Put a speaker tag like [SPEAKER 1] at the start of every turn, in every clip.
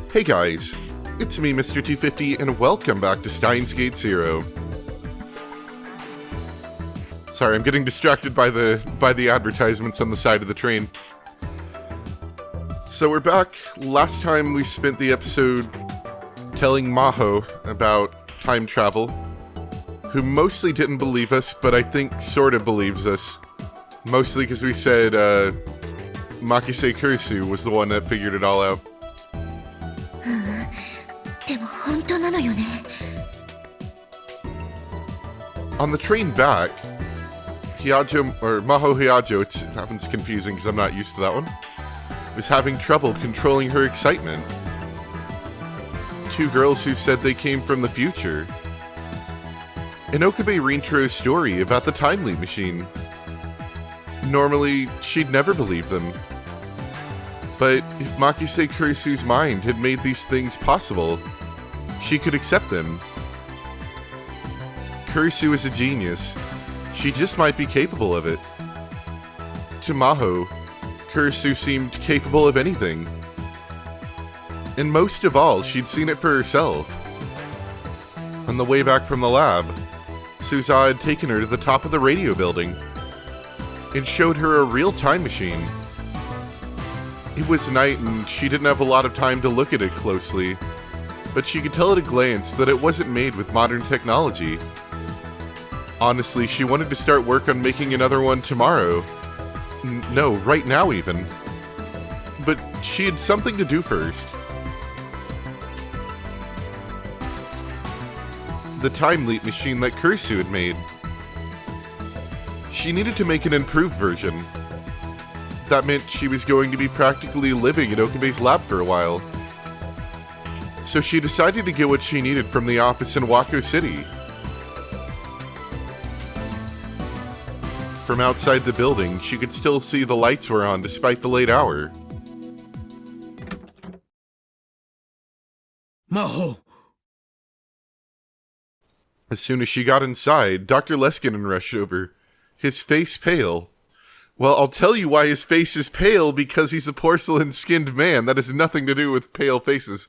[SPEAKER 1] Hey guys, it's me, Mr. 250, and welcome back to Steins Gate Zero. Sorry, I'm getting distracted by the advertisements on the side of the train. So we're back. Last time we spent the episode telling Maho about time travel, who mostly didn't believe us, but I think sort of believes us. Mostly because we said Makise Kurisu was the one that figured it all out. On the train back, Maho Hyajo, that one's confusing because I'm not used to that one, was having trouble controlling her excitement. Two girls who said they came from the future. An Okabe Rintro story about the time leap machine. Normally, she'd never believe them. But if Makise Kurisu's mind had made these things possible, she could accept them. Kurisu is a genius. She just might be capable of it. To Maho, Kurisu seemed capable of anything. And most of all, she'd seen it for herself. On the way back from the lab, Suza had taken her to the top of the radio building and showed her a real time machine. It was night and she didn't have a lot of time to look at it closely, but she could tell at a glance that it wasn't made with modern technology. Honestly, she wanted to start work on making another one tomorrow. No, right now even. But she had something to do first. The time leap machine that Kurisu had made. She needed to make an improved version. That meant she was going to be practically living in Okabe's lab for a while. So she decided to get what she needed from the office in Wako City. From outside the building, she could still see the lights were on despite the late hour.
[SPEAKER 2] Maho!
[SPEAKER 1] As soon as she got inside, Dr. Leskinen rushed over, his face pale. Well, I'll tell you why his face is pale, because he's a porcelain-skinned man. That has nothing to do with pale faces.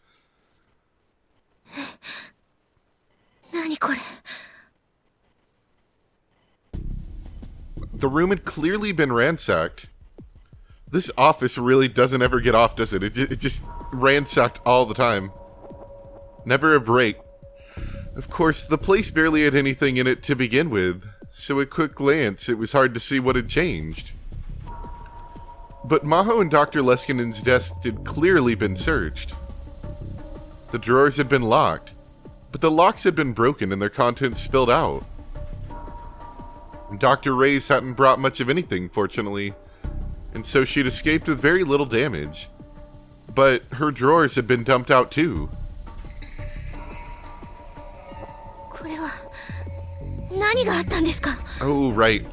[SPEAKER 1] The room had clearly been ransacked. This office really doesn't ever get off, does it? It just ransacked all the time. Never a break. Of course, the place barely had anything in it to begin with, so at quick glance, it was hard to see what had changed. But Maho and Dr. Leskinen's desk had clearly been searched. The drawers had been locked, but the locks had been broken and their contents spilled out. Dr. Reyes hadn't brought much of anything, fortunately, and so she'd escaped with very little damage. But her drawers had been dumped out too. Oh, right.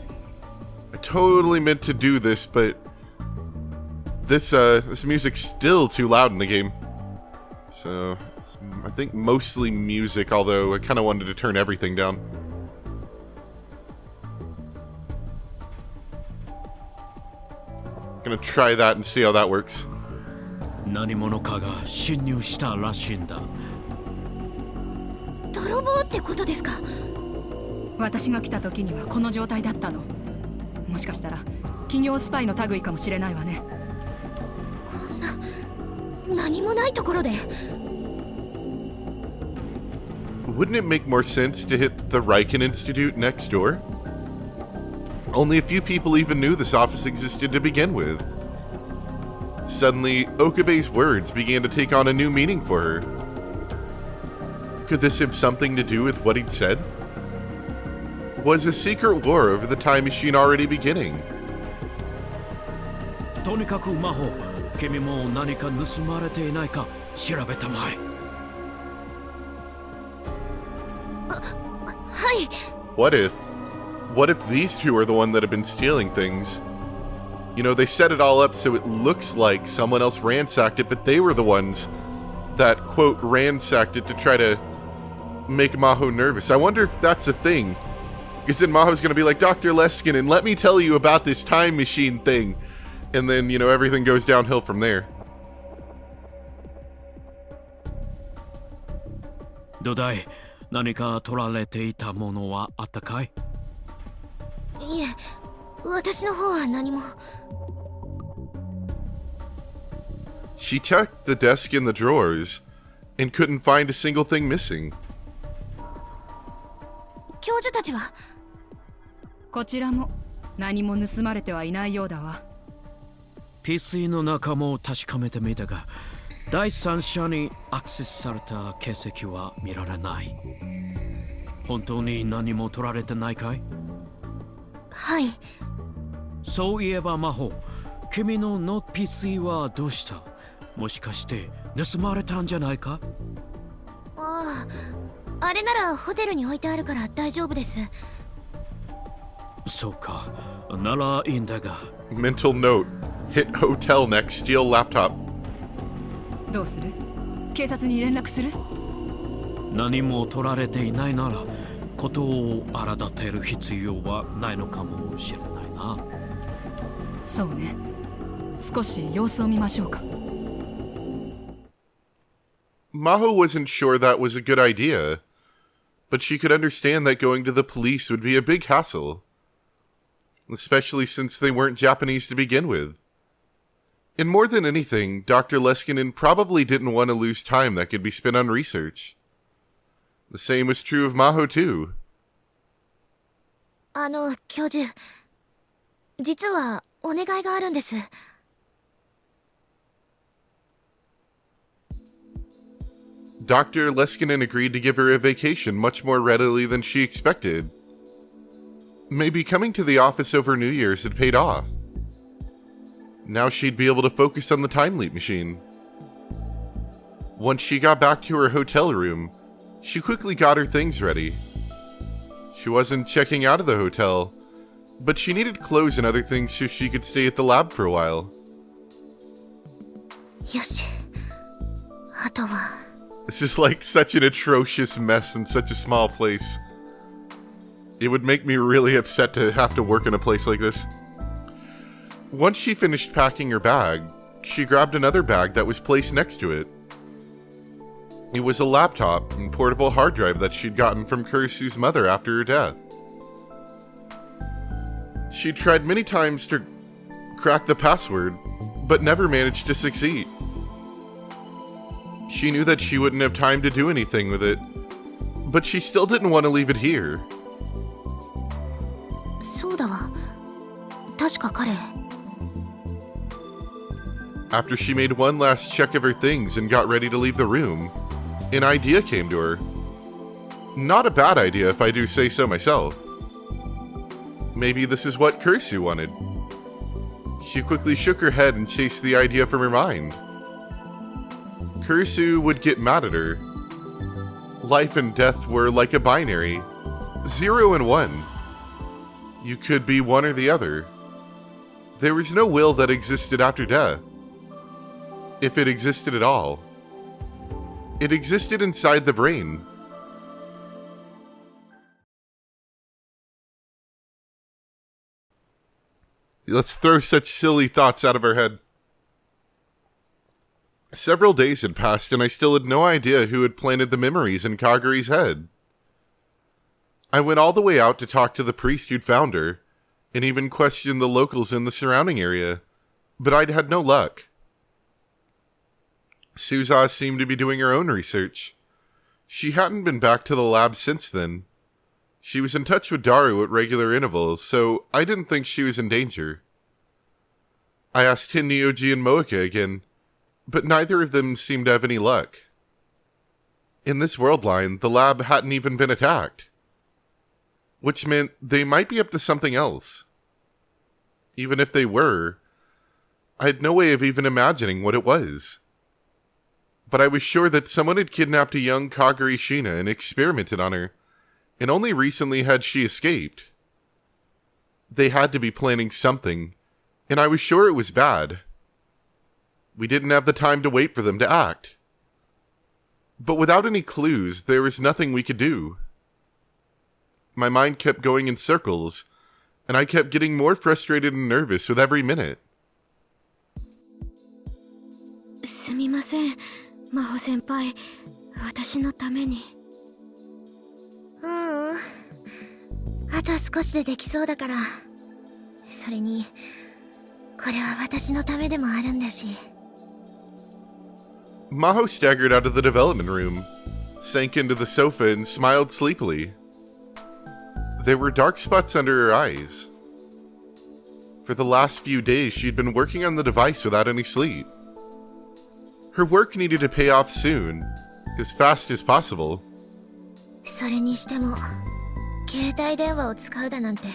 [SPEAKER 1] I totally meant to do this, but this music's still too loud in the game. So, it's, I think mostly music, although I kind of wanted to turn everything down. Gonna try that and see how that works.
[SPEAKER 2] 何者かが侵入したらしいんだ。
[SPEAKER 3] 泥棒ってことですか？私が来た時にはこの状態だったの。もしかしたら企業スパイの類かもしれないわね。こんな何もないところで。
[SPEAKER 1] Wouldn't it make more sense to hit the Riken Institute next door? Only a few people even knew this office existed to begin with. Suddenly, Okabe's words began to take on a new meaning for her. Could this have something to do with what he'd said? Was a secret war over the time machine already beginning?
[SPEAKER 2] とにかくマホ、君も何か盗まれていないか調べたまえ。
[SPEAKER 3] はい。
[SPEAKER 1] What if these two are the one that have been stealing things? You know, they set it all up so it looks like someone else ransacked it, but they were the ones that, quote, ransacked it to try to make Maho nervous. I wonder if that's a thing. Because then Maho's going to be like, Dr. Leskinen, let me tell you about this time machine thing. And then, you know, everything goes downhill from there.
[SPEAKER 2] どうだい、何か取られていたものはあったかい？
[SPEAKER 4] いえ、私の方は何も。
[SPEAKER 1] She checked the desk and the drawers and couldn't find a single thing missing.
[SPEAKER 4] 教授たちは？
[SPEAKER 3] こちらも何も盗まれてはいないようだわ。
[SPEAKER 2] PC の中も確かめてみたが、第三者にアクセスされた形跡は見られない。本当に何も取られてないかい？
[SPEAKER 4] はい。
[SPEAKER 2] そういえばマホ、君のノート PC はどうした？もしかして盗まれたんじゃないか？
[SPEAKER 4] ああ、あれならホテルに置いてあるから大丈夫です。
[SPEAKER 2] そうか、ならいいんだが。
[SPEAKER 1] Mental note: hit hotel next, steal laptop.
[SPEAKER 3] どうする？警察に連絡する？
[SPEAKER 2] 何も取られていないなら、ことを荒立てる必要はないのかもしれないな。
[SPEAKER 3] そうね。少し様子を見ましょうか。
[SPEAKER 1] Maho wasn't sure that was a good idea, but she could understand that going to the police would be a big hassle, especially since they weren't Japanese to begin with. And more than anything, Dr. Leskinen probably didn't want to lose time that could be spent on research. The same was true of Maho too.
[SPEAKER 4] 教授、実はお願いがあるんです。
[SPEAKER 1] Dr. Leskinen agreed to give her a vacation much more readily than she expected. Maybe coming to the office over New Year's had paid off. Now she'd be able to focus on the time leap machine. Once she got back to her hotel room, she quickly got her things ready. She wasn't checking out of the hotel, but she needed clothes and other things so she could stay at the lab for a while.
[SPEAKER 4] よし。あとは。
[SPEAKER 1] This is like such an atrocious mess in such a small place. It would make me really upset to have to work in a place like this. Once she finished packing her bag, she grabbed another bag that was placed next to it. It was a laptop and portable hard drive that she'd gotten from Kurisu's mother after her death. She tried many times to crack the password, but never managed to succeed. She knew that she wouldn't have time to do anything with it, but she still didn't want to leave it here.
[SPEAKER 4] そうだわ。確か彼。
[SPEAKER 1] After she made one last check of her things and got ready to leave the room, an idea came to her. Not a bad idea if I do say so myself. Maybe this is what Kurisu wanted. She quickly shook her head and chased the idea from her mind. Kurisu would get mad at her. Life and death were like a binary, 0 and 1. You could be one or the other. There was no will that existed after death. If it existed at all. It existed inside the brain. Let's throw such silly thoughts out of our head. Several days had passed and I still had no idea who had planted the memories in Kagari's head. I went all the way out to talk to the priest who'd found her, and even questioned the locals in the surrounding area, but I'd had no luck. Suza seemed to be doing her own research. She hadn't been back to the lab since then. She was in touch with Daru at regular intervals, so I didn't think she was in danger. I asked Hinnyoji and Moeka again, but neither of them seemed to have any luck. In this world line, the lab hadn't even been attacked, which meant they might be up to something else. Even if they were, I had no way of even imagining what it was. But I was sure that someone had kidnapped a young Kagari Shina and experimented on her, and only recently had she escaped. They had to be planning something, and I was sure it was bad. We didn't have the time to wait for them to act. But without any clues, there was nothing we could do. My mind kept going in circles, and I kept getting more frustrated and nervous with every minute.
[SPEAKER 4] すみません、真帆先輩。私のために。あと少しでできそうだから。それにこれは私のためでもあるんだし。
[SPEAKER 1] Maho staggered out of the development room, sank into the sofa, and smiled sleepily. There were dark spots under her eyes. For the last few days, she'd been working on the device without any sleep. Her work needed to pay off soon, as fast as possible.
[SPEAKER 4] それにしても携帯電話を使うだなんて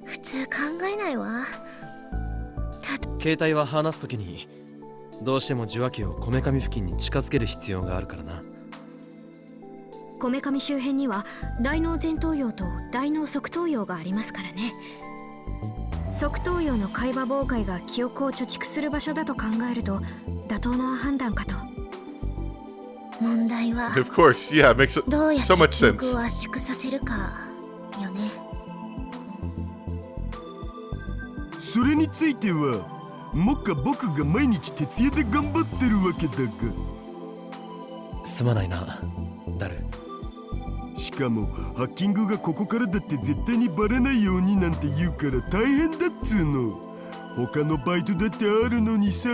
[SPEAKER 4] 普通考えないわ。
[SPEAKER 5] 携帯は話すときにどうしても受話器をこめかみ付近に近づける必要があるからな。
[SPEAKER 6] こめかみ周辺には大脳前頭葉と大脳側頭葉がありますからね。側頭葉の会話妨害が記憶を貯蓄する場所だと考えると妥当な判断かと。
[SPEAKER 4] 問題は
[SPEAKER 1] Of course, yeah, it makes
[SPEAKER 4] どうやっ
[SPEAKER 1] so much
[SPEAKER 4] て記
[SPEAKER 1] sense.
[SPEAKER 4] 憶を圧縮させるかよね。
[SPEAKER 7] それについてはもっか僕が毎日徹夜で頑張ってるわけだが。
[SPEAKER 5] すまないな、ダル。
[SPEAKER 7] しかもハッキングがここからだって絶対にバレないようになんて言うから大変だっつうの。他のバイトだってあるのにさ。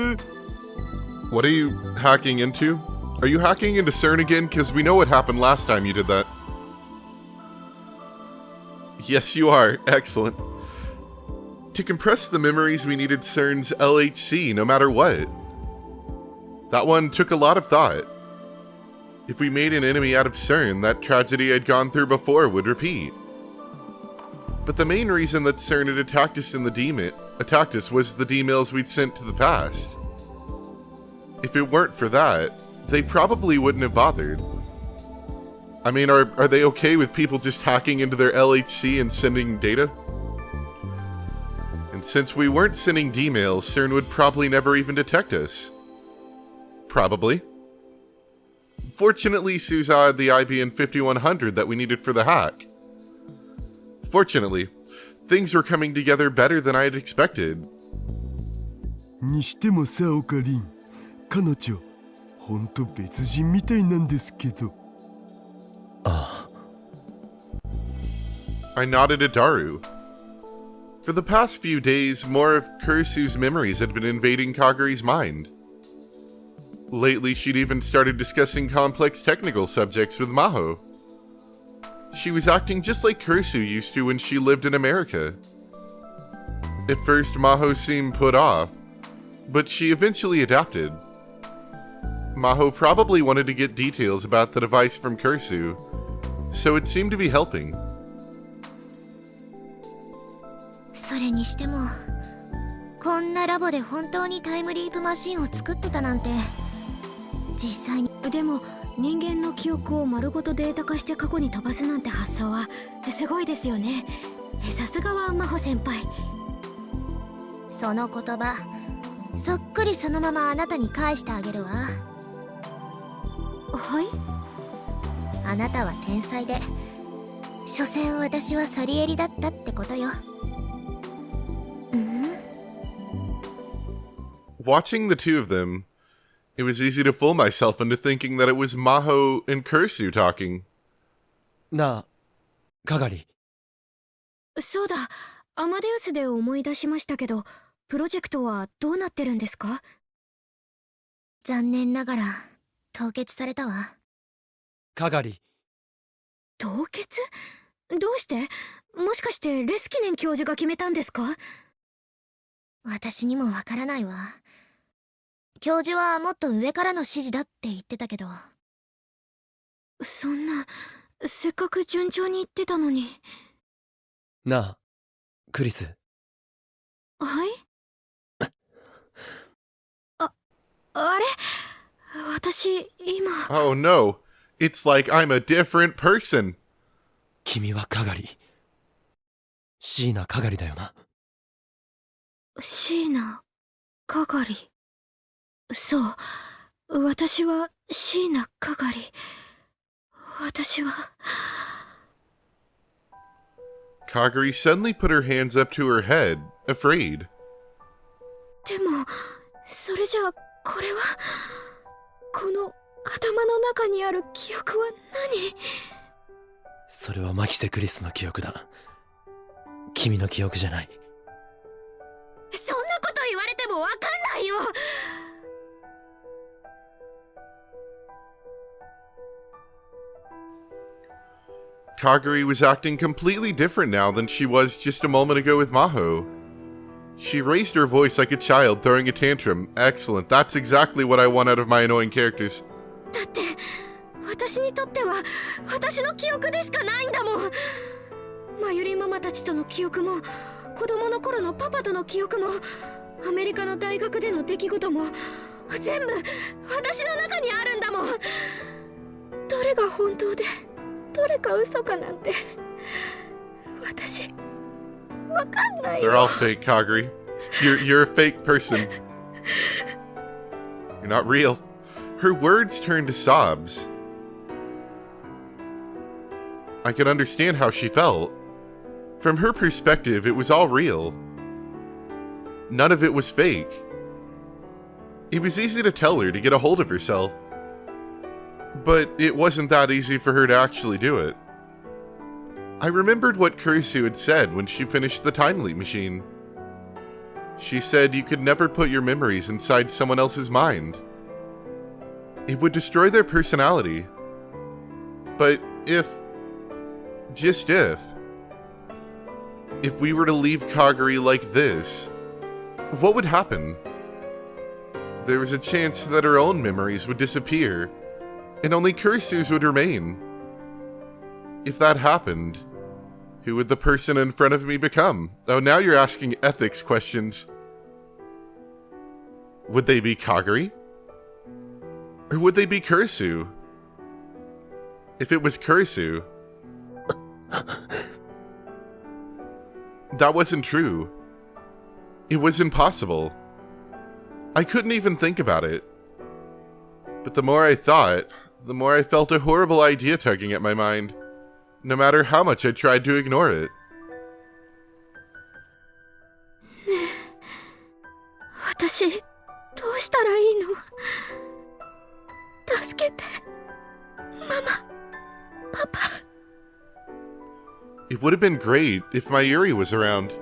[SPEAKER 1] What are you hacking into? Are you hacking into CERN again? Because we know what happened last time you did that. Yes, you are. Excellent. To compress the memories, we needed CERN's LHC, no matter what. That one took a lot of thought. If we made an enemy out of CERN, that tragedy I'd gone through before would repeat. But the main reason that CERN had attacked us was the D-mails we'd sent to the past. If it weren't for that, they probably wouldn't have bothered. I mean, are they okay with people just hacking into their LHC and sending data? And since we weren't sending D-mails, CERN would probably never even detect us. Probably. Fortunately, Suza had the IBM 5100 that we needed for the hack. Fortunately, things were coming together better than I had expected.
[SPEAKER 7] にしてもさ、オカリン、彼女ほんと別人みたいなんですけど。
[SPEAKER 5] ああ。
[SPEAKER 1] I nodded at Daru. For the past few days, more of Kurisu's memories had been invading Kagari's mind. Lately, she'd even started discussing complex technical subjects with Maho. She was acting just like Kurisu used to when she lived in America. At first, Maho seemed put off, but she eventually adapted. Maho probably wanted to get details about the device from Kurisu, so it seemed to be helping.
[SPEAKER 4] それにしてもこんなラボで本当にタイムリープマシンを作ってたなんて。実際に
[SPEAKER 6] でも人間の記憶を丸ごとデータ化して過去に飛ばすなんて発想はすごいですよね。さすがは真帆先輩。
[SPEAKER 4] その言葉そっくりそのままあなたに返してあげるわ。
[SPEAKER 6] はい。
[SPEAKER 4] あなたは天才で所詮私はサリエリだったってことよ。
[SPEAKER 1] Watching the two of them, it was easy to fool myself into thinking that it was Maho and Kurisu talking.
[SPEAKER 5] なあ、かがり。
[SPEAKER 6] そうだ、アマデウスで思い出しましたけど、プロジェクトはどうなってるんですか？
[SPEAKER 4] 残念ながら凍結されたわ。
[SPEAKER 5] かがり。
[SPEAKER 6] 凍結？どうして？もしかしてレスキネン教授が決めたんですか？
[SPEAKER 4] 私にもわからないわ。教授はもっと上からの指示だって言ってたけど。
[SPEAKER 6] そんな、せっかく順調にいってたのに。
[SPEAKER 5] なあ、クリス。
[SPEAKER 6] はい？あれ？私、今。
[SPEAKER 1] Oh no, it's like I'm a different person.
[SPEAKER 5] 君はかがり。椎名かがりだよな。
[SPEAKER 6] 椎名かがり。そう、私は椎名かがり。私は。
[SPEAKER 1] Kagari suddenly put her hands up to her head, afraid.
[SPEAKER 6] でも、それじゃあ、これは、この頭の中にある記憶は何？
[SPEAKER 5] それはマキセ・クリスの記憶だ。君の記憶じゃない。
[SPEAKER 6] そんなこと言われてもわかんないよ。
[SPEAKER 1] Kagari was acting completely different now than she was just a moment ago with Maho. She raised her voice like a child throwing a tantrum. Excellent. That's exactly what I want out of my annoying characters.
[SPEAKER 6] だって私にとっては私の記憶でしかないんだもん。マユリンママたちとの記憶も子供の頃のパパとの記憶もアメリカの大学での出来事も全部私の中にあるんだもん。どれが本当でどれか嘘かなんて私わかんないよ。
[SPEAKER 1] They're all fake, Kagari. You're a fake person. You're not real. Her words turned to sobs. I could understand how she felt. From her perspective, it was all real. None of it was fake. It was easy to tell her to get a hold of herself. But it wasn't that easy for her to actually do it. I remembered what Kurisu had said when she finished the time leap machine. She said you could never put your memories inside someone else's mind. It would destroy their personality. But just if we were to leave Kagari like this, what would happen? There was a chance that her own memories would disappear, and only Kurisu's would remain. If that happened, who would the person in front of me become? Oh, now you're asking ethics questions. Would they be Kagari? Or would they be Kurisu? If it was Kurisu, that wasn't true. It was impossible. I couldn't even think about it. But the more I thought, the more I felt a horrible idea tugging at my mind, no matter how much I tried to ignore it.
[SPEAKER 6] 私どうしたらいいの？助けて、ママ、パパ。
[SPEAKER 1] It would have been great if Mayuri was around.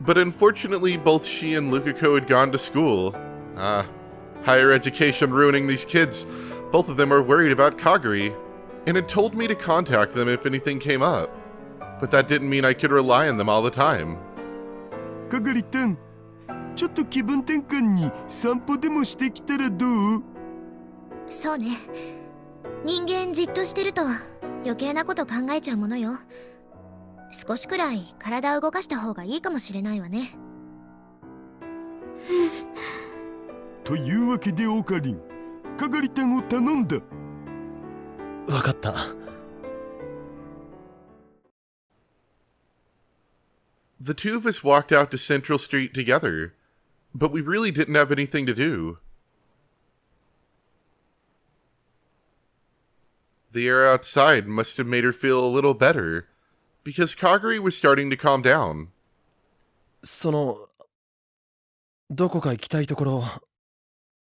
[SPEAKER 1] But unfortunately, both she and Lukako had gone to school. Higher education ruining these kids. Both of them are worried about Kagari, and had told me to contact them if anything came up. But that didn't mean I could rely on them all the time.
[SPEAKER 7] Kagari tan, ちょっと気分転換に散歩でもしてきたらどう？
[SPEAKER 4] そうね。人間じっとしてると余計なこと考えちゃうものよ。少しくらい体を動かした方がいいかもしれないわね。
[SPEAKER 7] というわけでオカリン、かがりたんを頼んだ。
[SPEAKER 5] わかった。
[SPEAKER 1] The two of us walked out to Central Street together, but we really didn't have anything to do. The air outside must have made her feel a little better, because Kagari was starting to calm down.
[SPEAKER 5] どこか行きたいところ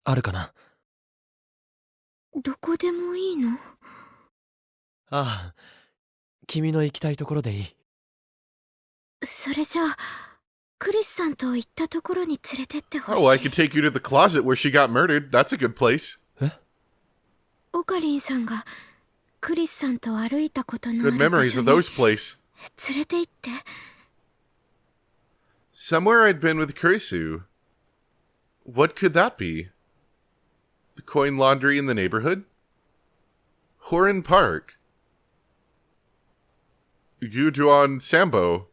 [SPEAKER 5] あるかな？
[SPEAKER 6] どこでもいいの？
[SPEAKER 5] ああ、君の行きたいところでいい。
[SPEAKER 6] それじゃあ、クリスさんと行ったところに連れてってほしい。
[SPEAKER 1] Oh, I could take you to the closet where she got murdered. That's a good place.
[SPEAKER 5] え？
[SPEAKER 6] オカリンさんがクリスさんと歩いたことのあ
[SPEAKER 1] Good
[SPEAKER 6] る場
[SPEAKER 1] memories
[SPEAKER 6] 所
[SPEAKER 1] of
[SPEAKER 6] に
[SPEAKER 1] those places.
[SPEAKER 6] 連れて行って。
[SPEAKER 1] Somewhere I'd been with Kurisu. What could that be? The coin laundry in the neighborhood? Horin Park? Gujuan Sambo?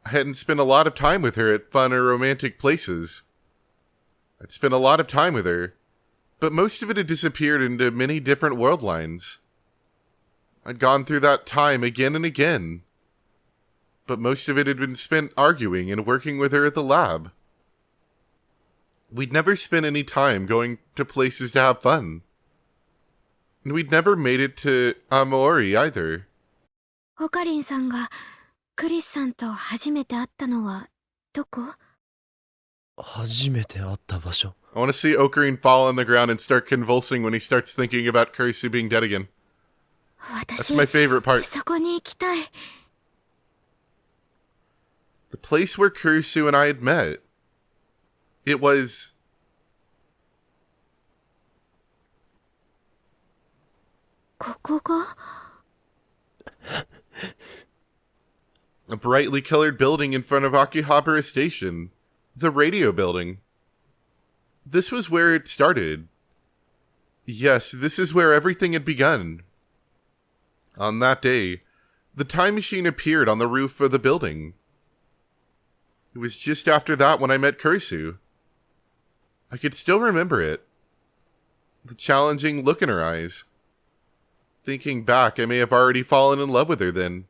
[SPEAKER 1] I hadn't spent a lot of time with her at fun or romantic places. I'd spent a lot of time with her, but most of it had disappeared into many different world lines. I'd gone through that time again and again, but most of it had been spent arguing and working with her at the lab. We'd never spent any time going to places to have fun. And we'd never made it to Amori either.
[SPEAKER 6] オカリンさんがクリスさんと初めて会ったのはどこ？
[SPEAKER 5] 初めて会った場所。
[SPEAKER 1] I want to see Ocarine fall on the ground and start convulsing when he starts thinking about Kurisu being dead again. That's
[SPEAKER 6] 私
[SPEAKER 1] my favorite part.
[SPEAKER 6] そこに行きたい。
[SPEAKER 1] The place where Kurisu and I had met. It was... a brightly colored building in front of Akihabara Station. The radio building. This was where it started. Yes, this is where everything had begun. On that day, the time machine appeared on the roof of the building. It was just after that when I met Kurisu. I could still remember it. The challenging look in her eyes. Thinking back, I may have already fallen in love with her then.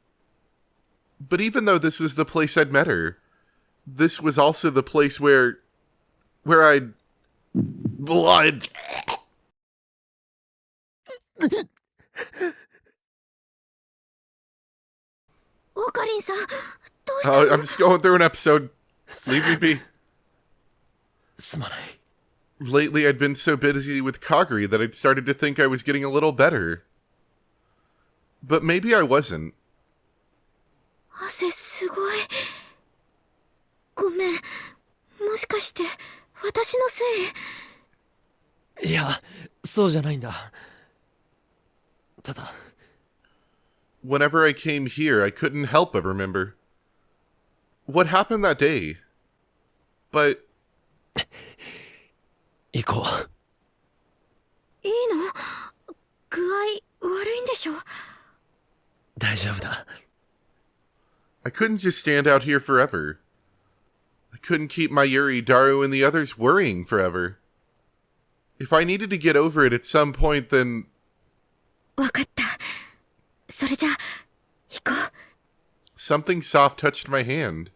[SPEAKER 1] But even though this was the place I'd met her, this was also the place where I'd... blood... Oh, I'm just going through an episode. Leave me be. Lately, I'd been so busy with Kagari that I'd started to think I was getting a little better. But maybe I wasn't.
[SPEAKER 6] 汗すごい。ごめん。もしかして私のせい？
[SPEAKER 5] いや、そうじゃないんだ。ただ。
[SPEAKER 1] Whenever I came here, I couldn't help but remember what happened that day. But
[SPEAKER 5] 行こう。
[SPEAKER 6] いいの？具合悪いんでしょ？
[SPEAKER 5] 大丈夫だ。
[SPEAKER 1] I couldn't just stand out here forever. I couldn't keep my Yuri, Daru, and the others worrying forever. If I needed to get over it at some point, then...
[SPEAKER 6] わかった。それじゃ、行こう。
[SPEAKER 1] Something soft touched my hand.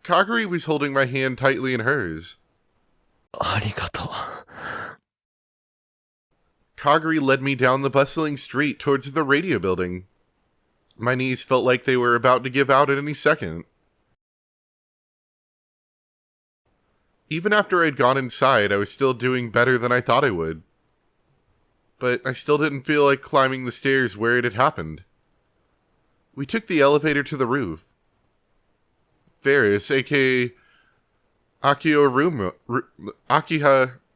[SPEAKER 1] Kagari was holding my hand tightly in hers.
[SPEAKER 5] ありがとう。
[SPEAKER 1] Kagari led me down the bustling street towards the radio building. My knees felt like they were about to give out at any second. Even after I'd gone inside, I was still doing better than I thought I would. But I still didn't feel like climbing the stairs where it had happened. We took the elevator to the roof. Ferris, aka Akiha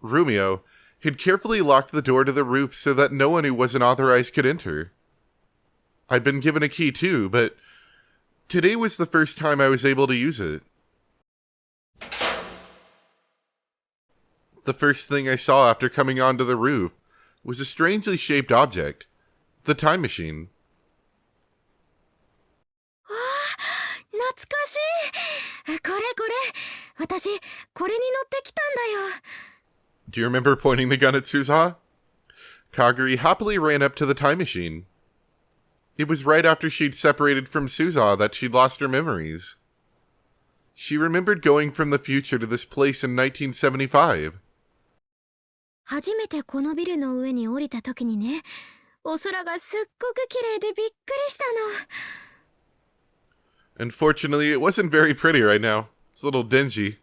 [SPEAKER 1] Rumio, had carefully locked the door to the roof so that no one who wasn't authorized could enter. I'd been given a key too, but today was the first time I was able to use it. The first thing I saw after coming onto the roof was a strangely shaped object, the time machine.
[SPEAKER 6] 懐かしい。これ。私、これに乗ってきたんだよ。
[SPEAKER 1] Do you remember pointing the gun at Suzaha? Kagari happily ran up to the time machine. It was right after she'd separated from Suzaha that she'd lost her memories. She remembered going from the future to this place in 1975.
[SPEAKER 6] 初めてこのビルの上に降りた時にね、お空がすっごく綺麗でびっくりしたの。
[SPEAKER 1] Unfortunately, it wasn't very pretty right now. It's a little dingy.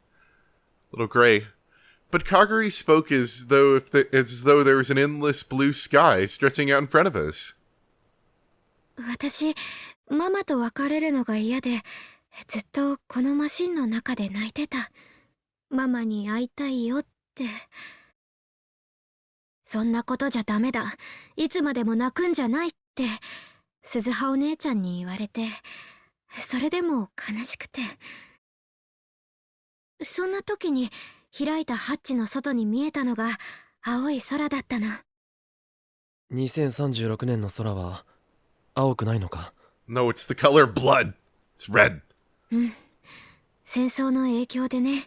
[SPEAKER 1] A little gray. But Kagari spoke as though there was an endless blue sky stretching out in front of us.
[SPEAKER 6] 私、ママと別れるのが嫌で、ずっとこのマシンの中で泣いてた。ママに会いたいよって。そんなことじゃダメだ。いつまでも泣くんじゃないって、鈴葉お姉ちゃんに言われて、それでも悲しくて。そんな時に開いたハッチの外に見えたのが青い空だったの。
[SPEAKER 5] 2036年の空は青くないのか？
[SPEAKER 1] No, it's the color blood. It's red.
[SPEAKER 6] うん。戦争の影響でね、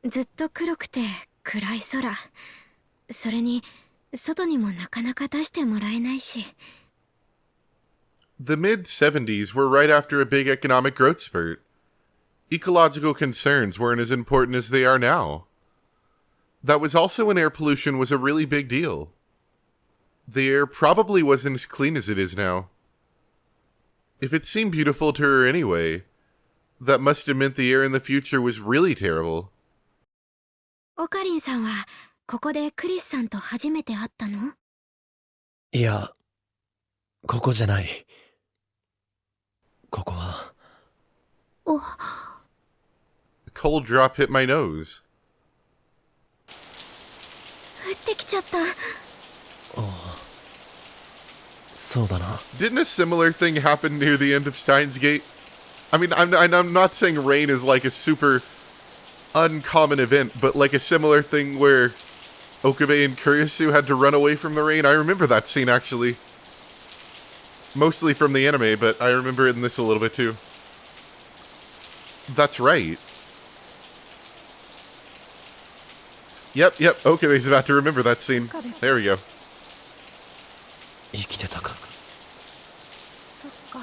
[SPEAKER 6] ずっと黒くて暗い空。それに外にもなかなか出してもらえないし。
[SPEAKER 1] The mid-70s were right after a big economic growth spurt. Ecological concerns weren't as important as they are now. That was also when air pollution was a really big deal. The air probably wasn't as clean as it is now. If it seemed beautiful to her anyway, that must have meant the air in the future was really terrible.
[SPEAKER 6] オカリンさんはここでクリスさんと初めて会ったの？
[SPEAKER 5] いや、ここじゃない。ここは
[SPEAKER 4] お、
[SPEAKER 1] A cold drop hit my nose.
[SPEAKER 4] 降ってきちゃった。
[SPEAKER 5] そうだな。
[SPEAKER 1] Didn't a similar thing happen near the end of Steins Gate? I mean, I'm not saying rain is like a super uncommon event, but like a similar thing where Okabe and Kurisu had to run away from the rain. I remember that scene actually. Mostly from the anime, but I remember it in this a little bit too. That's right. Yep, Okabe's about to remember that scene. There we go.
[SPEAKER 5] 生きてたか。
[SPEAKER 6] そっか。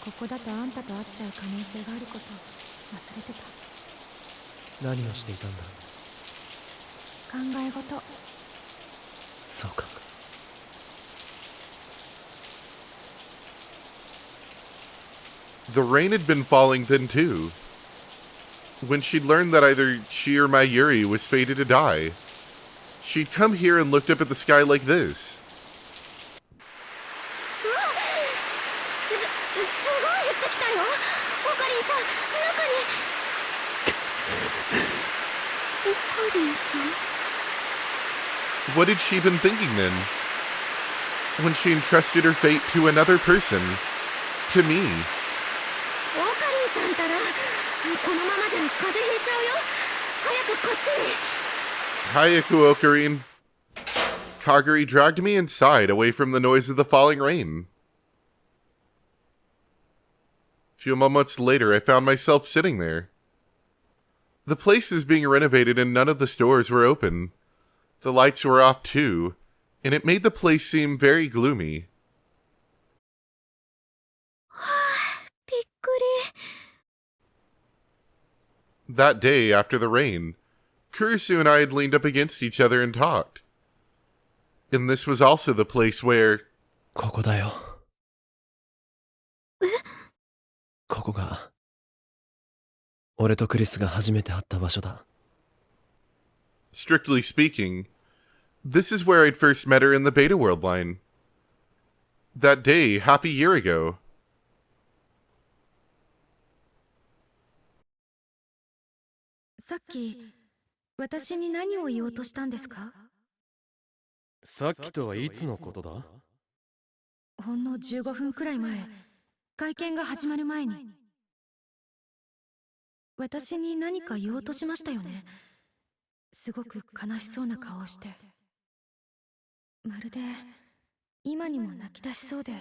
[SPEAKER 6] ここだとあんたと会っちゃう可能性があること忘れてた。
[SPEAKER 5] 何をしていたんだ。
[SPEAKER 6] 考え事。
[SPEAKER 5] そうか。
[SPEAKER 1] The rain had been falling then too. When she'd learned that either she or Mayuri was fated to die, she'd come here and looked up at the sky like this.
[SPEAKER 4] すごい降ってきたよ。オカリンさん、中に。オカリンさん。
[SPEAKER 1] What had she been thinking then? When she entrusted her fate to another person, to me.
[SPEAKER 4] オカリンさんたら、このままじゃ風邪ひいちゃうよ。早くこっちに。
[SPEAKER 1] Hayaku Okarin. Kagari dragged me inside, away from the noise of the falling rain. A few moments later, I found myself sitting there. The place was being renovated and none of the stores were open. The lights were off too, and it made the place seem very gloomy.
[SPEAKER 4] びっくり。
[SPEAKER 1] That day, after the rain, Kurisu and I had leaned up against each other and talked. And this was also the place where...
[SPEAKER 5] ここだよ。ここが俺とクリスが初めて会った場所だ。
[SPEAKER 1] Strictly speaking, this is where I'd first met her in the Beta World line. That day, half a year ago.
[SPEAKER 6] さっき私に何を言おうとしたんですか？
[SPEAKER 5] さっきとはいつのことだ？
[SPEAKER 6] ほんの15分くらい前、会見が始まる前に。私に何か言おうとしましたよね。すごく悲しそうな顔をして。まるで今にも泣き出しそうで、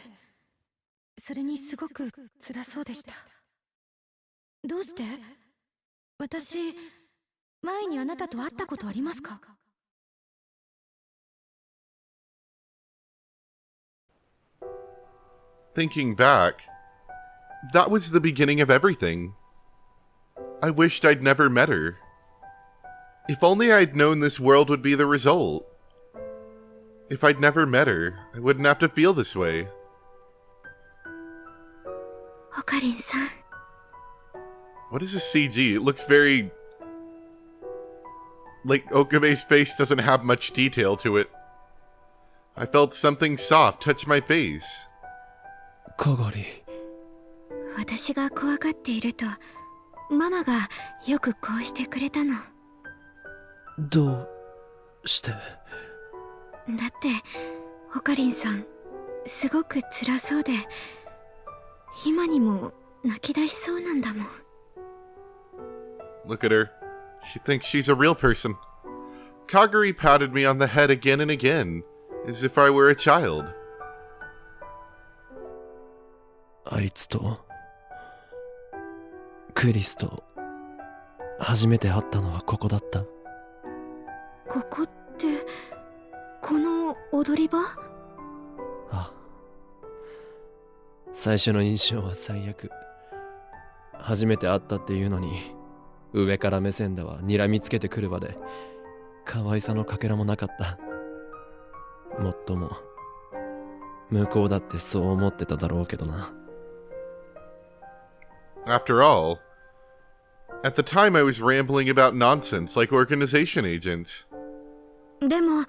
[SPEAKER 6] それにすごく辛そうでした。どうして？私、前にあなたと会ったことありますか？
[SPEAKER 1] Thinking back, that was the beginning of everything. I wished I'd never met her. If only I'd known this world would be the result. If I'd never met her, I wouldn't have to feel this way.
[SPEAKER 4] オカリンさん。
[SPEAKER 1] What is this CG? It looks very... like Okabe's face doesn't have much detail to it. I felt something soft touch my face.
[SPEAKER 5] カガリ。
[SPEAKER 4] 私が怖がっていると、ママがよくこうしてくれたの。
[SPEAKER 5] どうして？
[SPEAKER 4] だってオカリンさんすごく辛そうで、今にも泣き出しそうなんだもん。
[SPEAKER 1] Look at her. She thinks she's a real person. Kagari patted me on the head again and again, as if I were a child.
[SPEAKER 5] あいつとクリスと初めて会ったのはここだった。
[SPEAKER 4] ここってこの踊り場？
[SPEAKER 5] ああ、最初の印象は最悪。初めて会ったっていうのに上から目線だわ、睨みつけてくるわで可愛さのかけらもなかった。もっとも向こうだってそう思ってただろうけどな。
[SPEAKER 1] After all, at the time I was rambling about nonsense like organization agents.
[SPEAKER 4] でも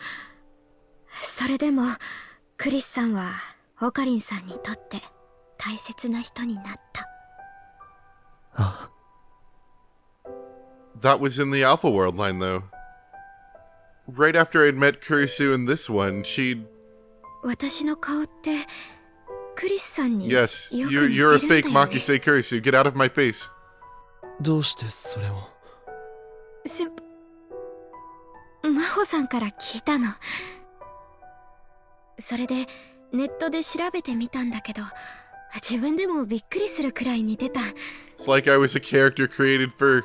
[SPEAKER 4] それでもクリスさんはオカリンさんにとって大切な人になった。
[SPEAKER 5] あ、
[SPEAKER 1] That was in the Alpha World line, though. Right after I'd met Kurisu in this one, she'd...
[SPEAKER 6] 私の顔ってクリスさんに
[SPEAKER 1] Yes,
[SPEAKER 6] よく
[SPEAKER 1] you're,
[SPEAKER 6] 似
[SPEAKER 1] you're a
[SPEAKER 6] てる
[SPEAKER 1] fake
[SPEAKER 6] んだよね。
[SPEAKER 1] Makise Kurisu. Get out of my face.
[SPEAKER 5] どうしてそれを。
[SPEAKER 6] 真帆さんから聞いたの。それでネットで調べてみたんだけど、自分でもびっくりするくらい似てた。
[SPEAKER 1] It's like I was a character created for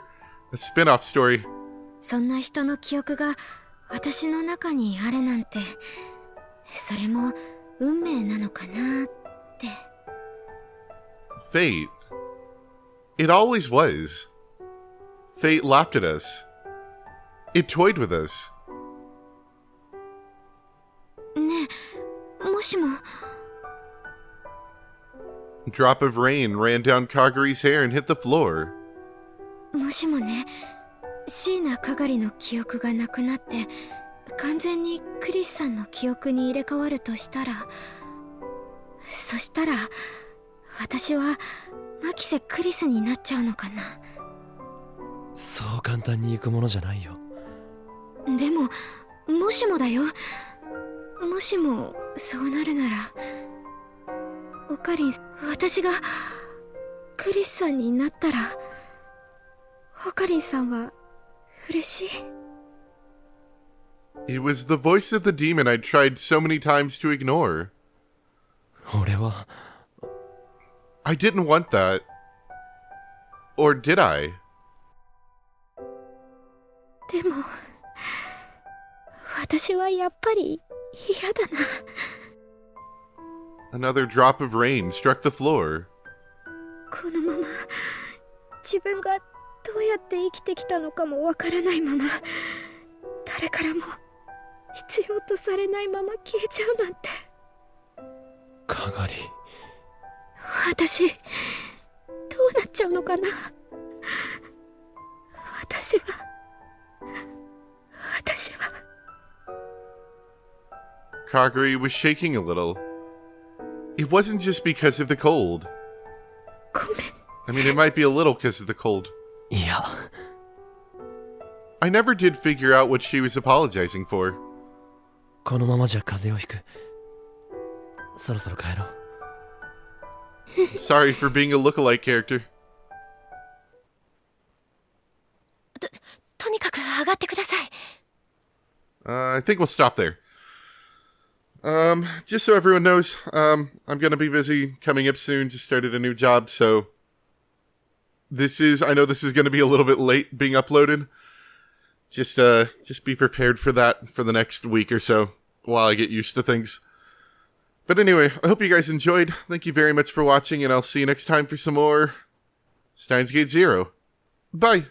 [SPEAKER 1] a spin-off story.
[SPEAKER 6] そんな人の記憶が私の中にあるなんて、それも運命なのかなって。
[SPEAKER 1] Fate. It always was. Fate laughed at us. It toyed with us.
[SPEAKER 6] ねえ、もしも
[SPEAKER 1] A drop of rain ran down Kagari's hair and hit the floor.
[SPEAKER 6] もしもね、椎名かがりの記憶がなくなって完全にクリスさんの記憶に入れ替わるとしたら、そしたら私は牧瀬クリスになっちゃうのかな。
[SPEAKER 5] そう簡単にいくものじゃないよ。
[SPEAKER 6] でももしもだよ、もしもそうなるなら、オカリン、私がクリスさんになったらオカリンさんは嬉しい。
[SPEAKER 1] It was the voice of the demon I'd tried so many times to ignore.
[SPEAKER 5] 俺は
[SPEAKER 1] I didn't want that. Or did I?
[SPEAKER 6] でも私はやっぱり嫌だな。
[SPEAKER 1] Another drop of rain struck the floor.
[SPEAKER 6] このまま自分がどうやって生きてきたのかもわからないまま、誰からも必要とされないまま消えちゃうなんて。
[SPEAKER 5] かがり。
[SPEAKER 6] 私どうなっちゃうのかな。私は
[SPEAKER 1] Kagari was shaking a little. It wasn't just because of the cold.
[SPEAKER 6] ごめん。
[SPEAKER 1] I mean, it might be a little because of the cold.
[SPEAKER 5] いや、
[SPEAKER 1] I never did figure out what she was apologizing for.
[SPEAKER 5] このままじゃ風邪をひく。そろそろ帰ろう。
[SPEAKER 1] Sorry for being a lookalike character.
[SPEAKER 6] とにかく上がってください。
[SPEAKER 1] I think we'll stop there. Just so everyone knows, I'm gonna be busy coming up soon. Just started a new job, so I know this is gonna be a little bit late being uploaded. Just be prepared for that for the next week or so while I get used to things. But anyway, I hope you guys enjoyed. Thank you very much for watching, and I'll see you next time for some more Steins Gate Zero. Bye!